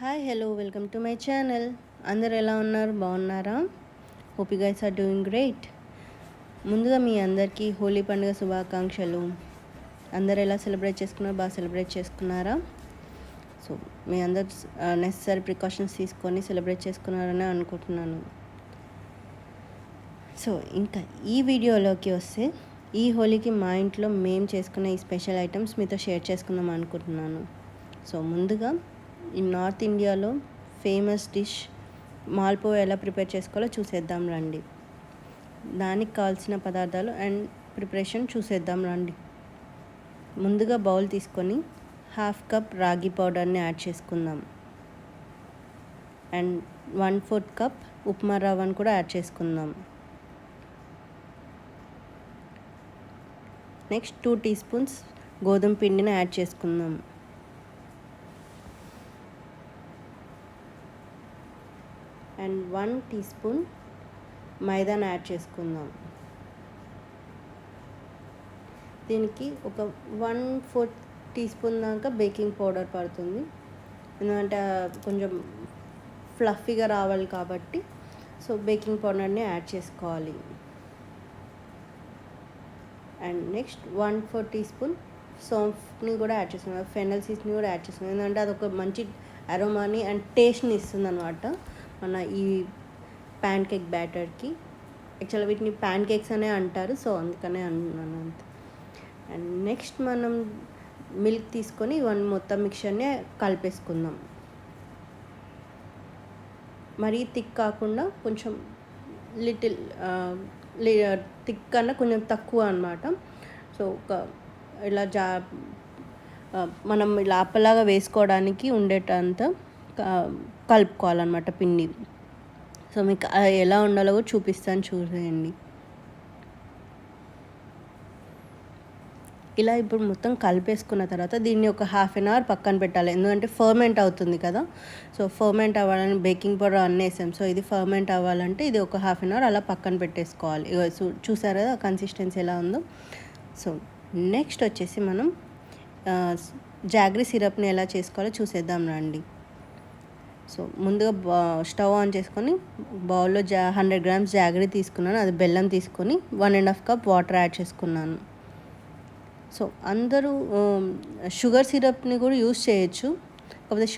Hi hello welcome to my channel. అందరు ఎలా ఉన్నారు? బాగున్నారా? Hope you guys are doing great. ముందుగా మీ అందరికీ హోలీ పండుగ శుభాకాంక్షలు. అందరు ఎలా సెలబ్రేట్ చేసుకున్నారు? బాగా సెలబ్రేట్ చేసుకున్నారా? సో మీ అందరు నెసెసరీ ప్రికాషన్స్ తీసుకొని సెలబ్రేట్ చేసుకున్నారని అనుకుంటున్నాను. సో ఇంకా ఈ వీడియోలోకి వస్తే, ఈ హోలీకి మా ఇంట్లో మేము చేసుకున్న ఈ స్పెషల్ ఐటమ్స్ మీతో షేర్ చేసుకుందాం అనుకుంటున్నాను. సో ముందుగా ఈ నార్త్ ఇండియాలో ఫేమస్ డిష్ మాల్పువా ఎలా ప్రిపేర్ చేసుకోవాలో చూసేద్దాం రండి. దానికి కావాల్సిన పదార్థాలు అండ్ ప్రిపరేషన్ చూసేద్దాం రండి. ముందుగా బౌల్ తీసుకొని 1/2 కప్ రాగి పౌడర్ని యాడ్ చేసుకుందాం. అండ్ 1/4 కప్ ఉప్మా రవ్వను కూడా యాడ్ చేసుకుందాం. నెక్స్ట్ 2 టీ స్పూన్స్ గోధుమ పిండిని యాడ్ చేసుకుందాం. అండ్ 1 టీ స్పూన్ మైదాని యాడ్ చేసుకుందాం. దీనికి ఒక 1/4 టీ స్పూన్ దాకా బేకింగ్ పౌడర్ పడుతుంది. ఎందుకంటే కొంచెం ఫ్లఫీగా రావాలి కాబట్టి సో బేకింగ్ పౌడర్ని యాడ్ చేసుకోవాలి. అండ్ నెక్స్ట్ 1/4 టీ స్పూన్ సోంఫ్ని కూడా యాడ్ చేసుకున్నాం. ఫెనల్ సీడ్స్ని కూడా యాడ్ చేసుకున్నాం. ఎందుకంటే అదొక మంచి అరోమాని అండ్ టేస్ట్ని ఇస్తుంది అనమాట మన ఈ ప్యాన్ కేక్ బ్యాటర్కి. యాక్చువల్గా వీటిని ప్యాన్ కేక్స్ అనే అంటారు, సో అందుకనే అన్నాను అంతే. అండ్ నెక్స్ట్ మనం మిల్క్ తీసుకొని ఇవన్నీ మొత్తం మిక్చర్ని కలిపేసుకుందాం. మరీ థిక్ కాకుండా కొంచెం లిటిల్ థిక్ కన్నా కొంచెం తక్కువ అనమాట. సో ఒక ఇలా మనం ఇలా అప్పలాగా వేసుకోవడానికి ఉండేటంత కలుపుకోవాలన్నమాట పిండి. సో మీకు ఎలా ఉండాలో కూడా చూపిస్తాను, చూసేయండి. ఇలా ఇప్పుడు మొత్తం కలిపేసుకున్న తర్వాత దీన్ని ఒక 1/2 అవర్ పక్కన పెట్టాలి. ఎందుకంటే ఫర్మెంట్ అవుతుంది కదా. సో ఫర్మెంట్ అవ్వాలని బేకింగ్ పౌడర్ అన్నీ వేసాం. సో ఇది ఫర్మెంట్ అవ్వాలంటే ఇది ఒక 1/2 అవర్ అలా పక్కన పెట్టేసుకోవాలి. చూసారు కదా కన్సిస్టెన్సీ ఎలా ఉందో. సో నెక్స్ట్ వచ్చేసి మనం జాగ్రీ సిరప్ని ఎలా చేసుకోవాలో చూసేద్దాం రండి. సో ముందుగా స్టవ్ ఆన్ చేసుకొని బౌల్లో 100 గ్రామ్స్ జాగ్రీ తీసుకున్నాను. అది బెల్లం తీసుకొని 1.5 కప్ వాటర్ యాడ్ చేసుకున్నాను. సో అందరూ షుగర్ సిరప్ని కూడా యూస్ చేయొచ్చు. కాకపోతే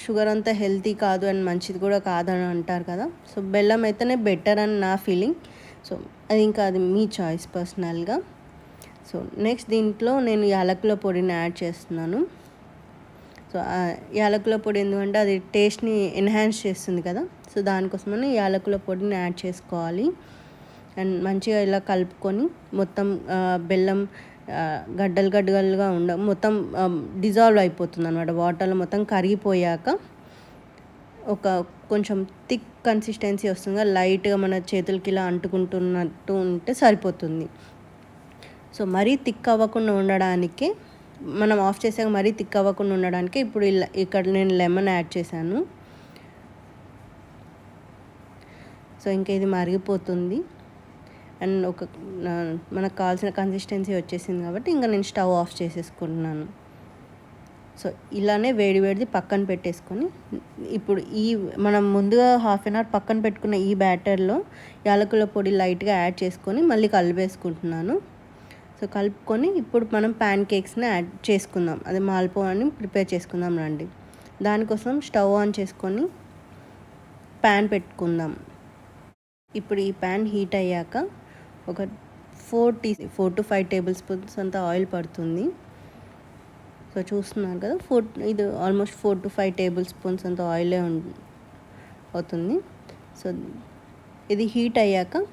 షుగర్ అంతా హెల్తీ కాదు అండ్ మంచిది కూడా కాదని అంటారు కదా. సో బెల్లం అయితేనే బెటర్ అని నా ఫీలింగ్. సో అది మీ చాయిస్ పర్సనల్గా. సో నెక్స్ట్ దీంట్లో నేను యాలకుల పొడిని యాడ్ చేస్తున్నాను. సో యాలకుల పొడి ఎందుకంటే అది టేస్ట్ని ఎన్హాన్స్ చేస్తుంది కదా. సో దానికోసమని యాలకుల పొడిని యాడ్ చేసుకోవాలి. అండ్ మంచిగా ఇలా కలుపుకొని మొత్తం బెల్లం గడ్డలుగా మొత్తం డిజాల్వ్ అయిపోతుంది అనమాట. వాటర్లో మొత్తం కరిగిపోయాక ఒక కొంచెం థిక్ కన్సిస్టెన్సీ వస్తుంది. లైట్గా మన చేతులకి ఇలా అంటుకుంటున్నట్టు ఉంటే సరిపోతుంది. సో మరీ థిక్ అవ్వకుండా ఉండడానికి మనం ఆఫ్ చేసాక మరీ థిక్ అవ్వకుండా ఉండడానికి ఇప్పుడు ఇక్కడ నేను లెమన్ యాడ్ చేశాను. సో ఇంకా ఇది మరిగిపోతుంది అండ్ మనకు కావాల్సిన కన్సిస్టెన్సీ వచ్చేసింది కాబట్టి ఇంకా నేను స్టవ్ ఆఫ్ చేసేసుకుంటున్నాను. సో ఇలానే వేడిది పక్కన పెట్టేసుకొని ఇప్పుడు మనం ముందుగా 1/2 అవర్ పక్కన పెట్టుకున్న ఈ బ్యాటర్లో యాలకుల పొడి లైట్గా యాడ్ చేసుకొని మళ్ళీ కలిపేసుకుంటున్నాను. సో కలుపుకొని ఇప్పుడు మనం ప్యాన్ కేక్స్ని యాడ్ చేసుకుందాం. అది మాల్పువాని ప్రిపేర్ చేసుకుందాం రండి. దానికోసం స్టవ్ ఆన్ చేసుకొని ప్యాన్ పెట్టుకుందాం. ఇప్పుడు ఈ ప్యాన్ హీట్ అయ్యాక ఒక 4 to 5 టేబుల్ స్పూన్స్ అంత ఆయిల్ పడుతుంది. సో చూస్తున్నారు కదా, ఇది ఆల్మోస్ట్ 4 to 5 టేబుల్ స్పూన్స్ అంత ఆయిలే అవుతుంది. సో ఇది హీట్ అయ్యాక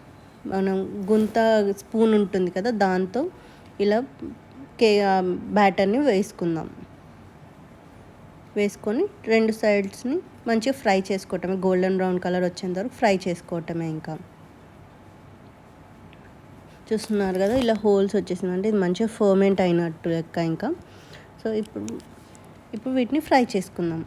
మనం గుంత స్పూన్ ఉంటుంది కదా, దాంతో ఇలా బ్యాటర్ని వేసుకొని 2 సైడ్స్ని మంచిగా ఫ్రై చేసుకోవటమే. గోల్డెన్ బ్రౌన్ కలర్ వచ్చేంత వరకు ఫ్రై చేసుకోవటమే. ఇంకా చూస్తున్నారు కదా ఇలా హోల్స్ వచ్చేసిందంటే ఇది మంచిగా ఫర్మెంట్ అయినట్టు లెక్క. ఇంకా సో ఇప్పుడు వీటిని ఫ్రై చేసుకుందాం.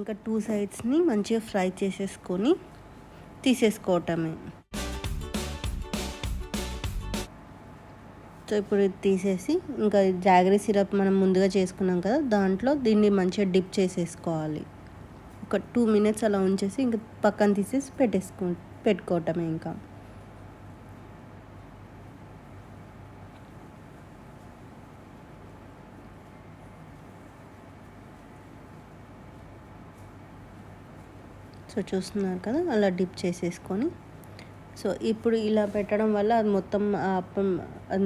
ఇంకా 2 సైడ్స్ని మంచిగా ఫ్రై చేసేసుకొని తీసేసుకోవటమే. సో ఇప్పుడు ఇది తీసేసి ఇంకా జాగరీ సిరప్ మనం ముందుగా చేసుకున్నాం కదా, దాంట్లో దీన్ని మంచిగా డిప్ చేసేసుకోవాలి. ఒక 2 మినిట్స్ అలా ఉంచేసి ఇంకా పక్కన తీసేసి పెట్టుకోవటమే ఇంకా. సో చూస్తున్నారు కదా, అలా డిప్ చేసేసుకొని సో ఇప్పుడు ఇలా పెట్టడం వల్ల అది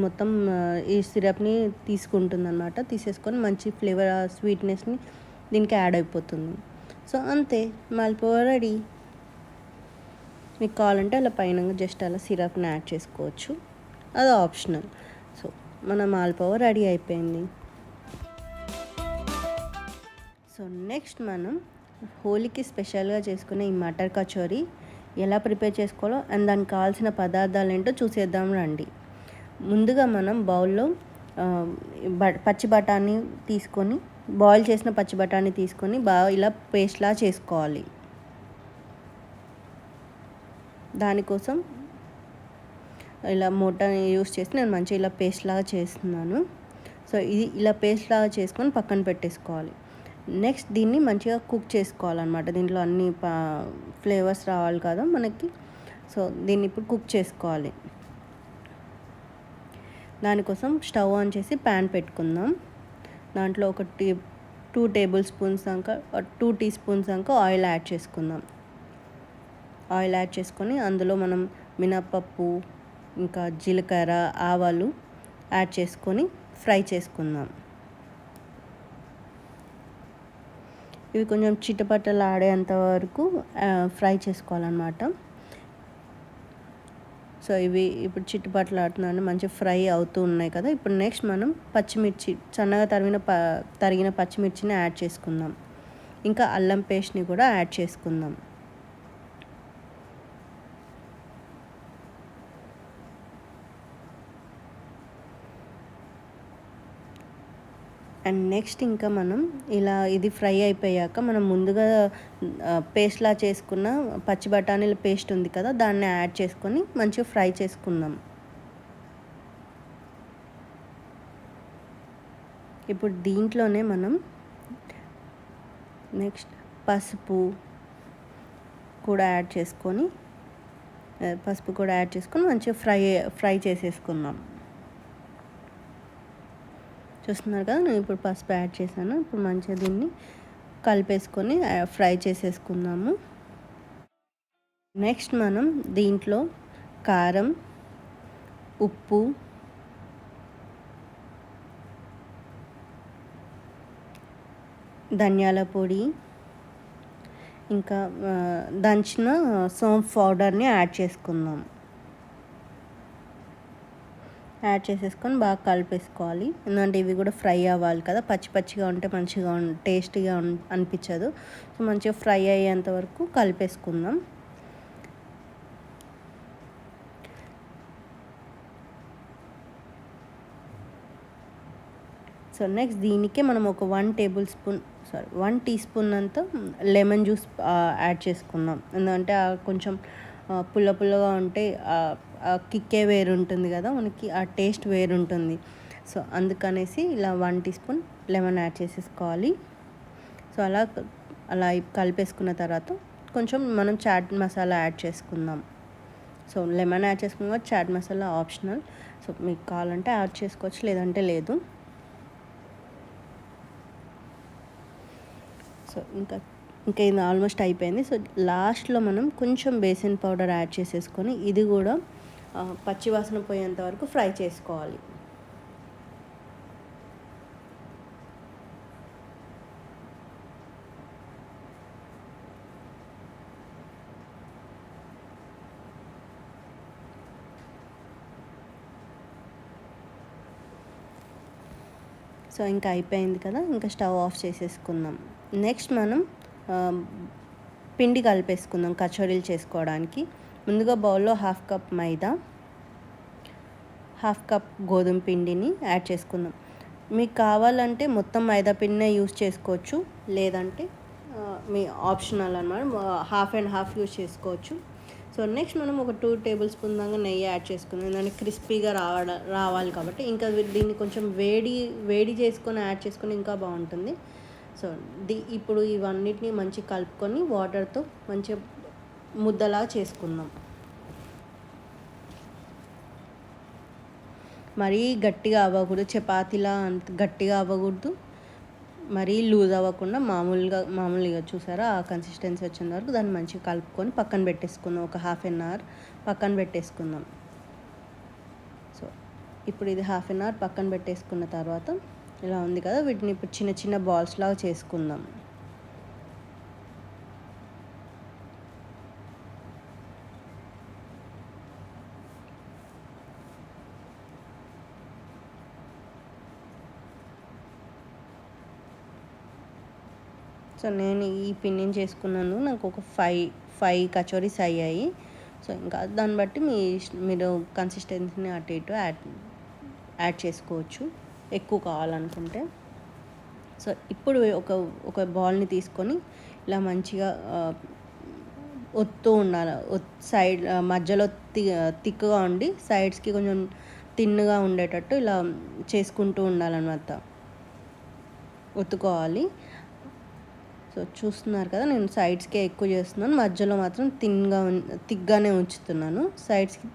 మొత్తం ఈ సిరప్ని తీసుకుంటుందన్నమాట. తీసేసుకొని మంచి ఫ్లేవర్ స్వీట్నెస్ని దీనికి యాడ్ అయిపోతుంది. సో అంతే, మాల్పువా రెడీ. మీకు కావాలంటే అలా పైన జస్ట్ అలా సిరప్ని యాడ్ చేసుకోవచ్చు, అది ఆప్షనల్. సో మన మాల్పువా రెడీ అయిపోయింది. సో నెక్స్ట్ మనం హోలీకి స్పెషల్గా చేసుకునే ఈ మటర్ కచోరీ ఎలా ప్రిపేర్ చేసుకోవాలో అండ్ దానికి కావాల్సిన పదార్థాలు ఏంటో చూసేద్దాం రండి. ముందుగా మనం బౌల్లో పచ్చి బఠానీ తీసుకొని, బాయిల్ చేసిన పచ్చి బఠానీ తీసుకొని బాగా ఇలా పేస్ట్లా చేసుకోవాలి. దానికోసం ఇలా మోటాని యూస్ చేసి నేను మంచిగా ఇలా పేస్ట్ లాగా చేస్తున్నాను. సో ఇది ఇలా పేస్ట్ లాగా చేసుకొని పక్కన పెట్టేసుకోవాలి. నెక్స్ట్ దీన్ని మంచిగా కుక్ చేసుకోవాలన్నమాట. దీంట్లో అన్ని ఫ్లేవర్స్ రావాలి కదా మనకి. సో దీన్ని ఇప్పుడు కుక్ చేసుకోవాలి. దానికోసం స్టవ్ ఆన్ చేసి ప్యాన్ పెట్టుకుందాం. దాంట్లో ఒక 2 టేబుల్ స్పూన్స్ దాకా 2 టీ స్పూన్స్ దాకా ఆయిల్ యాడ్ చేసుకుందాం. ఆయిల్ యాడ్ చేసుకొని అందులో మనం మినపప్పు, ఇంకా జీలకర్ర, ఆవాలు యాడ్ చేసుకొని ఫ్రై చేసుకుందాం. ఇవి కొంచెం చిటపటలు ఆడేంత వరకు ఫ్రై చేసుకోవాలన్నమాట. సో ఇవి ఇప్పుడు చిట్టుపట్లు ఆడుతున్నాను, మంచిగా ఫ్రై అవుతూ ఉన్నాయి కదా. ఇప్పుడు నెక్స్ట్ మనం పచ్చిమిర్చి, సన్నగా తరిగిన పచ్చిమిర్చిని యాడ్ చేసుకుందాం. ఇంకా అల్లం పేస్ట్ని కూడా యాడ్ చేసుకుందాం. అండ్ నెక్స్ట్ ఇంకా మనం ఇది ఫ్రై అయిపోయాక మనం ముందుగా పేస్ట్లా చేసుకున్న పచ్చి బఠానీల పేస్ట్ ఉంది కదా, దాన్ని యాడ్ చేసుకొని మంచిగా ఫ్రై చేసుకుందాం. ఇప్పుడు దీంట్లోనే మనం నెక్స్ట్ పసుపు కూడా యాడ్ చేసుకొని మంచిగా ఫ్రై చేసేసుకుందాం. చూస్తున్నారు కదా, నేను ఇప్పుడు పసుపు యాడ్ చేశాను. ఇప్పుడు మంచిగా దీన్ని కలిపేసుకొని ఫ్రై చేసేసుకుందాము. నెక్స్ట్ మనం దీంట్లో కారం, ఉప్పు, ధనియాల పొడి, ఇంకా దంచిన సోంఫ్ పౌడర్ని యాడ్ చేసుకుందాం. యాడ్ చేసేసుకొని బాగా కలిపేసుకోవాలి. ఎందుకంటే ఇవి కూడా ఫ్రై అవ్వాలి కదా, పచ్చిగా ఉంటే మంచిగా టేస్టీగా అనిపించదు. సో మంచిగా ఫ్రై అయ్యేంత వరకు కలిపేసుకుందాం. సో నెక్స్ట్ దీనికి మనం ఒక 1 టీ స్పూన్ అంతా లెమన్ జ్యూస్ యాడ్ చేసుకుందాం. ఎందుకంటే కొంచెం పుల్లగా ఉంటే కిక్కే వేరు ఉంటుంది కదా మనకి, ఆ టేస్ట్ వేరు ఉంటుంది. సో అందుకనేసి ఇలా 1 టీ స్పూన్ లెమన్ యాడ్ చేసేసుకోవాలి. సో అలా కలిపేసుకున్న తర్వాత కొంచెం మనం చాట్ మసాలా యాడ్ చేసుకుందాం. సో లెమన్ యాడ్ చేసుకున్న చాట్ మసాలా ఆప్షనల్. సో మీకు కావాలంటే యాడ్ చేసుకోవచ్చు, లేదంటే లేదు. సో ఇంకా ఇది ఆల్మోస్ట్ అయిపోయింది. సో లాస్ట్లో మనం కొంచెం బేసిన్ పౌడర్ యాడ్ చేసేసుకొని ఇది కూడా పచ్చివాసన పోయేంత వరకు ఫ్రై చేసుకోవాలి. సో ఇంకా అయిపోయింది కదా, ఇంకా స్టవ్ ఆఫ్ చేసేసుకుందాం. నెక్స్ట్ మనం పిండి కలిపేసుకుందాం కచోరీలు చేసుకోవడానికి. ముందుగా బౌల్లో 1/2 కప్ మైదా, 1/2 కప్ గోధుమ పిండిని యాడ్ చేసుకుందాం. మీకు కావాలంటే మొత్తం మైదా పిండినే యూస్ చేసుకోవచ్చు, లేదంటే మీ ఆప్షనల్ అనమాట. హాఫ్ అండ్ హాఫ్ యూజ్ చేసుకోవచ్చు. సో నెక్స్ట్ మనం ఒక 2 టేబుల్ స్పూన్ దాకా నెయ్యి యాడ్ చేసుకుందాం. ఎందుకంటే క్రిస్పీగా రావాలి కాబట్టి. ఇంకా దీన్ని కొంచెం వేడి చేసుకొని యాడ్ చేసుకొని ఇంకా బాగుంటుంది. సో ఇప్పుడు ఇవన్నిటిని మంచిగా కలుపుకొని వాటర్తో మంచిగా ముద్దలా చేసుకుందాం. మరీ గట్టిగా అవ్వకూడదు, చపాతీలా అంత గట్టిగా అవ్వకూడదు, మరీ లూజ్ అవ్వకుండా మామూలుగా చూసారా ఆ కన్సిస్టెన్సీ వచ్చిన వరకు దాన్ని మంచిగా కలుపుకొని పక్కన పెట్టేసుకుందాం. ఒక హాఫ్ అన్ అవర్ పక్కన పెట్టేసుకుందాం. సో ఇప్పుడు ఇది హాఫ్ అన్ అవర్ పక్కన పెట్టేసుకున్న తర్వాత ఇలా ఉంది కదా, వీటిని ఇప్పుడు చిన్న చిన్న బాల్స్ లాగా చేసుకుందాం. సో నేను ఈ పిండిని చేసుకున్నాను, నాకు ఒక ఫైవ్ కచోరీస్ అయ్యాయి. సో ఇంకా దాన్ని బట్టి మీరు కన్సిస్టెన్సీని అటు ఇటు యాడ్ చేసుకోవచ్చు ఎక్కువ కావాలనుకుంటే. సో ఇప్పుడు ఒక బాల్ని తీసుకొని ఇలా మంచిగా ఒత్తు ఉండాలి. సైడ్ మధ్యలో థిక్గా ఉండి సైడ్స్కి కొంచెం థిన్గా ఉండేటట్టు ఇలా చేసుకుంటూ ఉండాలన్నమాట, ఒత్తుకోవాలి. సో చూస్తున్నారు కదా, నేను సైడ్స్కే ఎక్కువ చేస్తున్నాను, మధ్యలో మాత్రం థిక్గానే ఉంచుతున్నాను, సైడ్స్కి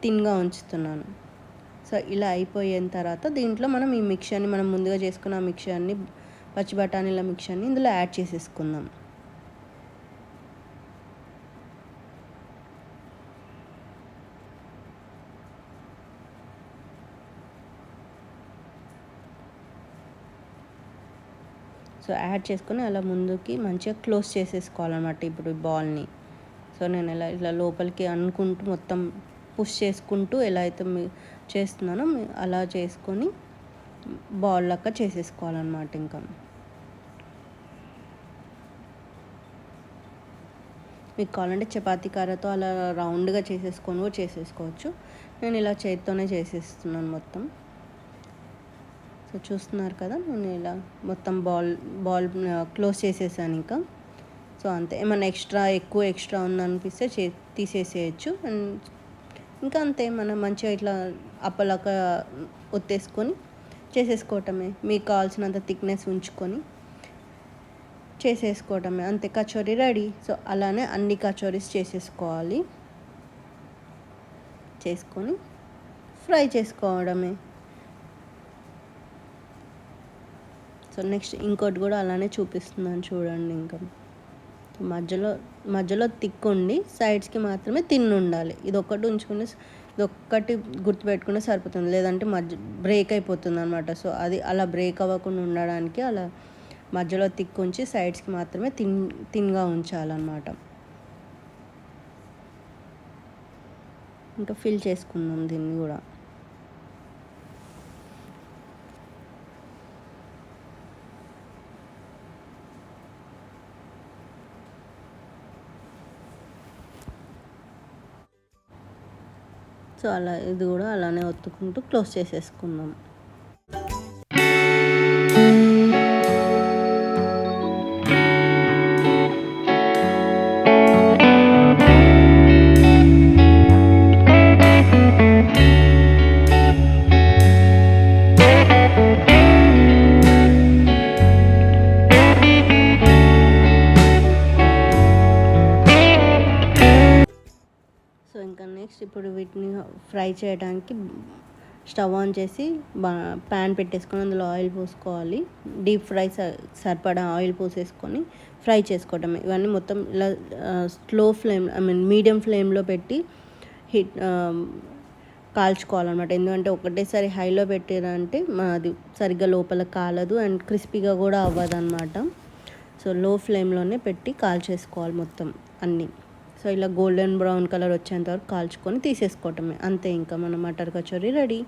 థిన్గా ఉంచుతున్నాను. సో ఇలా అయిపోయిన తర్వాత దీంట్లో మనం ఈ మిక్చర్ని, మనం ముందుగా చేసుకున్న ఆ మిక్చర్ని, పచ్చి బఠానీల మిక్చర్ని ఇందులో యాడ్ చేసేసుకుందాం. సో యాడ్ చేసుకొని అలా ముందుకి మంచిగా క్లోజ్ చేసేసుకోవాలన్నమాట ఇప్పుడు ఈ బాల్ని. సో నేను ఇలా లోపలికి అనుకుంటూ మొత్తం పుష్ చేసుకుంటూ ఎలా అయితే చేస్తున్నానో అలా చేసుకొని బాల్ లెక్క చేసేసుకోవాలన్నమాట. ఇంకా మీకు కావాలంటే చపాతీ కర్రతో అలా రౌండ్గా చేసేసుకోవచ్చు. నేను ఇలా చేతితోనే చేసేస్తున్నాను మొత్తం. సో చూస్తున్నారు కదా, నేను ఇలా మొత్తం బాల్ క్లోజ్ చేసేసాను ఇంకా. సో అంతే, ఏమైనా ఎక్స్ట్రా ఉందనిపిస్తే తీసేసేయచ్చు. అండ్ ఇంకా అంతే, మనం మంచిగా ఇట్లా అప్పలాక ఒత్తేసుకొని చేసేసుకోవటమే. మీకు కావాల్సినంత థిక్నెస్ ఉంచుకొని చేసేసుకోవటమే, అంతే, కచోరీ రెడీ. సో అలానే అన్ని కచోరీస్ చేసుకొని ఫ్రై చేసుకోవడమే. సో నెక్స్ట్ ఇంకోటి కూడా అలానే చూపిస్తున్నాను చూడండి. ఇంకా మధ్యలో థిక్ ఉండి సైడ్స్కి మాత్రమే ఉండాలి. ఇదొక్కటి గుర్తుపెట్టుకుంటే సరిపోతుంది, లేదంటే బ్రేక్ అయిపోతుంది అనమాట. సో అది అలా బ్రేక్ అవ్వకుండా ఉండడానికి అలా మధ్యలో థిక్ ఉంచి సైడ్స్కి మాత్రమే థిన్గా ఉంచాలన్నమాట. ఇంకా ఫిల్ చేసుకుందాం దీన్ని కూడా. సో అలా ఇది కూడా అలానే ఒత్తుకుంటూ క్లోజ్ చేసేసుకుందాం. సో ఇంకా నెక్స్ట్ ఇప్పుడు వీటిని ఫ్రై చేయడానికి స్టవ్ ఆన్ చేసి ప్యాన్ పెట్టేసుకొని అందులో ఆయిల్ పోసుకోవాలి. డీప్ ఫ్రై సరిపడా ఆయిల్ పోసేసుకొని ఫ్రై చేసుకోవటమే. ఇవన్నీ మొత్తం ఇలా స్లో ఫ్లేమ్, మీడియం ఫ్లేమ్లో పెట్టి కాల్చుకోవాలన్నమాట. ఎందుకంటే ఒకటేసారి హైలో పెట్టారంటే అది సరిగ్గా లోపల కాలదు అండ్ క్రిస్పీగా కూడా అవ్వదు అనమాట. సో లో ఫ్లేమ్లోనే పెట్టి కాల్చేసుకోవాలి మొత్తం అన్నీ. సో ఇలా గోల్డెన్ బ్రౌన్ కలర్ వచ్చేంత వరకు కాల్చుకొని తీసేసుకోవటమే, అంతే. ఇంకా మన మటర్ కచోరీ రెడీ.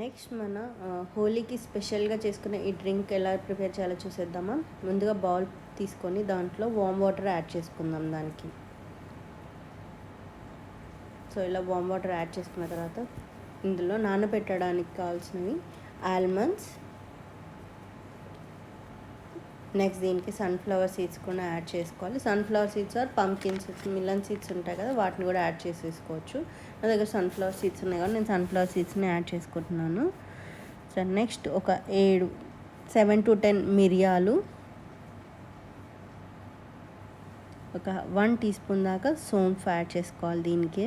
నెక్స్ట్ మన హోలీకి స్పెషల్గా చేసుకునే ఈ డ్రింక్ ఎలా ప్రిపేర్ చేయాలో చూసేద్దామా. ముందుగా బౌల్ తీసుకొని దాంట్లో వామ్ వాటర్ యాడ్ చేసుకుందాం దానికి. సో ఇలా వామ్ వాటర్ యాడ్ చేసుకున్న తర్వాత ఇందులో నానబెట్టడానికి కావాల్సినవి ఆల్మండ్స్, నెక్స్ట్ దీనికి సన్ఫ్లవర్ సీడ్స్ కూడా యాడ్ చేసుకోవాలి. Sunflower seeds or pumpkin seeds, melon seeds ఉంటాయి కదా, వాటిని కూడా యాడ్ చేసేసుకోవచ్చు. నా దగ్గర సన్ఫ్లవర్ సీడ్స్ ఉన్నాయి కాబట్టి నేను సన్ఫ్లవర్ సీడ్స్ని యాడ్ చేసుకుంటున్నాను. సో నెక్స్ట్ ఒక 7 to 10 మిరియాలు, ఒక 1 teaspoon దాకా సోంఫ్ యాడ్ చేసుకోవాలి దీనికి.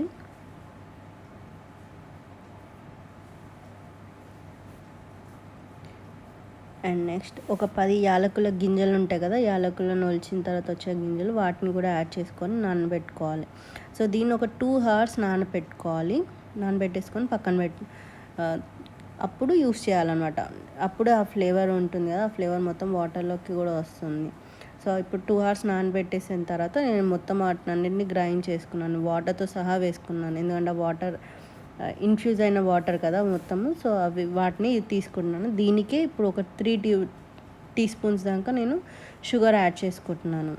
అండ్ నెక్స్ట్ ఒక 10 యాలకుల గింజలు ఉంటాయి కదా, యాలకులను ఒలిచిన తర్వాత వచ్చే గింజలు, వాటిని కూడా యాడ్ చేసుకొని నానబెట్టుకోవాలి. సో దీన్ని ఒక 2 hours నానబెట్టుకోవాలి. నానబెట్టేసుకొని పక్కన అప్పుడు యూస్ చేయాలన్నమాట. అప్పుడు ఆ ఫ్లేవర్ ఉంటుంది కదా, ఆ ఫ్లేవర్ మొత్తం వాటర్లోకి కూడా వస్తుంది. సో ఇప్పుడు 2 hours నానబెట్టేసిన తర్వాత నేను మొత్తం వాటినన్నింటినీ గ్రైండ్ చేసుకున్నాను, వాటర్తో సహా వేసుకున్నాను. ఎందుకంటే వాటర్ ఇన్ఫ్యూజ్ అయిన వాటర్ కదా మొత్తము. సో వాటిని తీసుకుంటున్నాను. దీనికే ఇప్పుడు ఒక 3 teaspoons దాకా నేను షుగర్ యాడ్ చేసుకుంటున్నాను.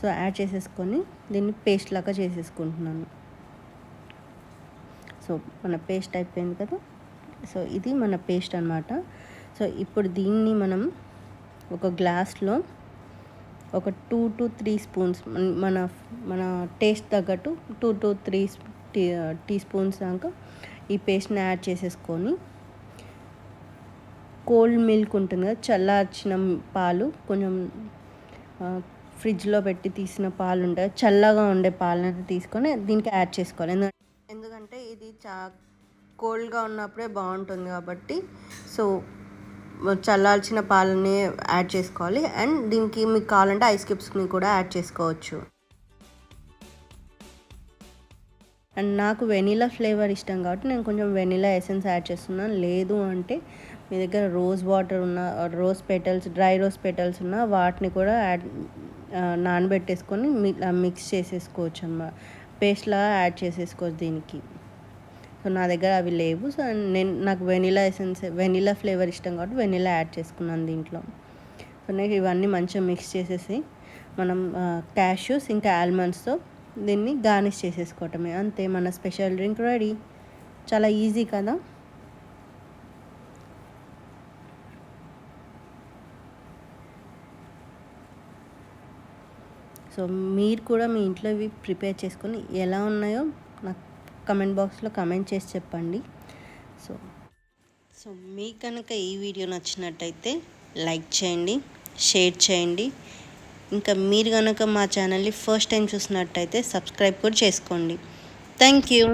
సో యాడ్ చేసేసుకొని దీన్ని పేస్ట్ లాగా చేసేసుకుంటున్నాను. సో మన పేస్ట్ అయిపోయింది కదా. సో ఇది మన పేస్ట్ అన్నమాట. సో ఇప్పుడు దీన్ని మనం ఒక గ్లాస్లో ఒక 2 to 3 spoons మన టేస్ట్ తగ్గట్టు 2 to 3 teaspoons దాకా ఈ పేస్ట్ని యాడ్ చేసేసుకొని, కోల్డ్ మిల్క్ ఉంటుంది కదా, చల్లార్చిన పాలు, కొంచెం ఫ్రిడ్జ్లో పెట్టి తీసిన పాలు ఉంటాయి, చల్లగా ఉండే పాలని తీసుకొని దీనికి యాడ్ చేసుకోవాలి. ఎందుకంటే ఇది కోల్డ్గా ఉన్నప్పుడే బాగుంటుంది కాబట్టి. సో చల్లార్చిన పాలని యాడ్ చేసుకోవాలి. అండ్ దీనికి మీకు కావాలంటే ఐస్ క్యూబ్స్ని కూడా యాడ్ చేసుకోవచ్చు. అండ్ నాకు వెనీలా ఫ్లేవర్ ఇష్టం కాబట్టి నేను కొంచెం వెనీలా ఎసెన్స్ యాడ్ చేస్తున్నాను. లేదు అంటే మీ దగ్గర రోజ్ వాటర్ ఉన్న, డ్రై రోజ్ పెటల్స్ ఉన్న వాటిని కూడా నానబెట్టేసుకొని మిక్స్ చేసేసుకోవచ్చు అన్నమాట. పేస్ట్లా యాడ్ చేసేసుకోవచ్చు దీనికి. సో నా దగ్గర అవి లేవు. సో నాకు వెనీలా ఫ్లేవర్ ఇష్టం కాబట్టి వెనీలా యాడ్ చేసుకున్నాను దీంట్లో. సో నేను ఇవన్నీ మంచిగా మిక్స్ చేసేసి మనం క్యాష్యూస్ ఇంకా ఆల్మండ్స్తో దీన్ని గార్నిష్ చేసేసుకోవటమే. అంతే, మన స్పెషల్ డ్రింక్ రెడీ. చాలా ఈజీ కదా. సో మీరు కూడా మీ ఇంట్లో ఇవి ప్రిపేర్ చేసుకొని ఎలా ఉన్నాయో నాకు కమెంట్ బాక్స్లో కమెంట్ చేసి చెప్పండి. సో మీకు కనుక ఈ వీడియో నచ్చినట్టయితే లైక్ చేయండి, షేర్ చేయండి. ఇంకా మీరు కనుక మా ఛానల్ని ఫస్ట్ టైం చూసినట్టయితే సబ్స్క్రైబ్ కూడా చేసుకోండి. Thank you.